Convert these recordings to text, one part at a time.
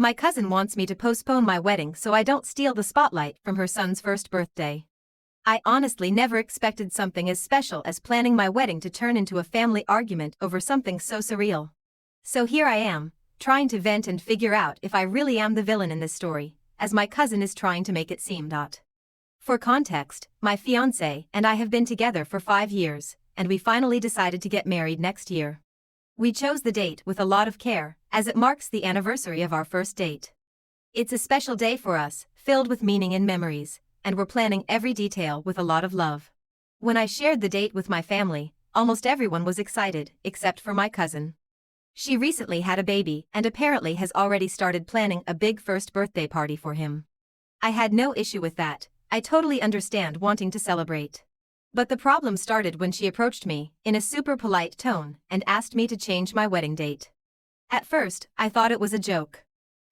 My cousin wants me to postpone my wedding so I don't steal the spotlight from her son's first birthday. I honestly never expected something as special as planning my wedding to turn into a family argument over something so surreal. So here I am, trying to vent and figure out if I really am the villain in this story, as my cousin is trying to make it seem. For context, my fiancé and I have been together for 5 years, and we finally decided to get married next year. We chose the date with a lot of care, as it marks the anniversary of our first date. It's a special day for us, filled with meaning and memories, and we're planning every detail with a lot of love. When I shared the date with my family, almost everyone was excited, except for my cousin. She recently had a baby and apparently has already started planning a big first birthday party for him. I had no issue with that. I totally understand wanting to celebrate. But the problem started when she approached me, in a super polite tone, and asked me to change my wedding date. At first, I thought it was a joke.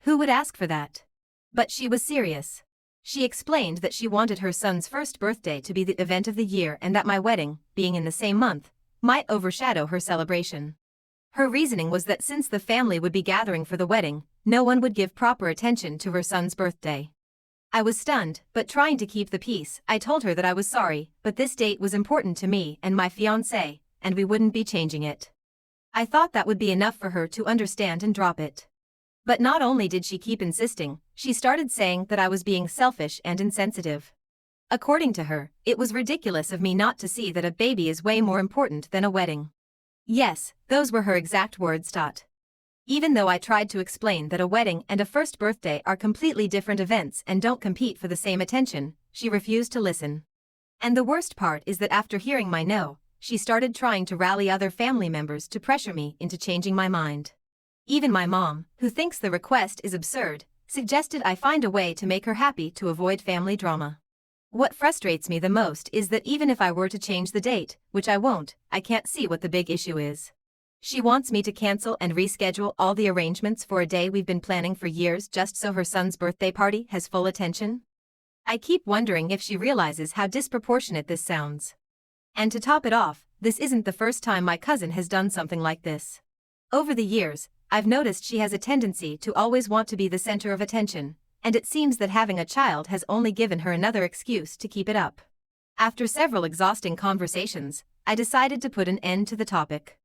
Who would ask for that? But she was serious. She explained that she wanted her son's first birthday to be the event of the year and that my wedding, being in the same month, might overshadow her celebration. Her reasoning was that since the family would be gathering for the wedding, no one would give proper attention to her son's birthday. I was stunned, but trying to keep the peace, I told her that I was sorry, but this date was important to me and my fiancé, and we wouldn't be changing it. I thought that would be enough for her to understand and drop it. But not only did she keep insisting, she started saying that I was being selfish and insensitive. According to her, it was ridiculous of me not to see that a baby is way more important than a wedding. Yes, those were her exact words. Even though I tried to explain that a wedding and a first birthday are completely different events and don't compete for the same attention, she refused to listen. And the worst part is that after hearing my no, she started trying to rally other family members to pressure me into changing my mind. Even my mom, who thinks the request is absurd, suggested I find a way to make her happy to avoid family drama. What frustrates me the most is that even if I were to change the date, which I won't, I can't see what the big issue is. She wants me to cancel and reschedule all the arrangements for a day we've been planning for years just so her son's birthday party has full attention. I keep wondering if she realizes how disproportionate this sounds. And to top it off, this isn't the first time my cousin has done something like this. Over the years, I've noticed she has a tendency to always want to be the center of attention, and it seems that having a child has only given her another excuse to keep it up. After several exhausting conversations, I decided to put an end to the topic.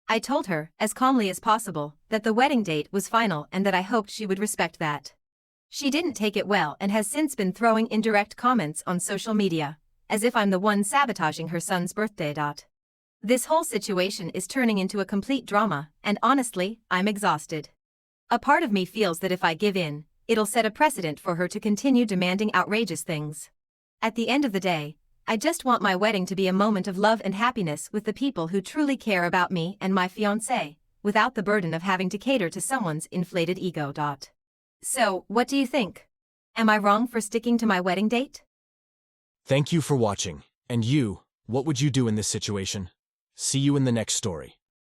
I told her, as calmly as possible, that the wedding date was final and that I hoped she would respect that. She didn't take it well and has since been throwing indirect comments on social media, as if I'm the one sabotaging her son's birthday. This whole situation is turning into a complete drama, and honestly, I'm exhausted. A part of me feels that if I give in, it'll set a precedent for her to continue demanding outrageous things. At the end of the day, I just want my wedding to be a moment of love and happiness with the people who truly care about me and my fiancé, without the burden of having to cater to someone's inflated ego. So, what do you think? Am I wrong for sticking to my wedding date? Thank you for watching. And you, what would you do in this situation? See you in the next story.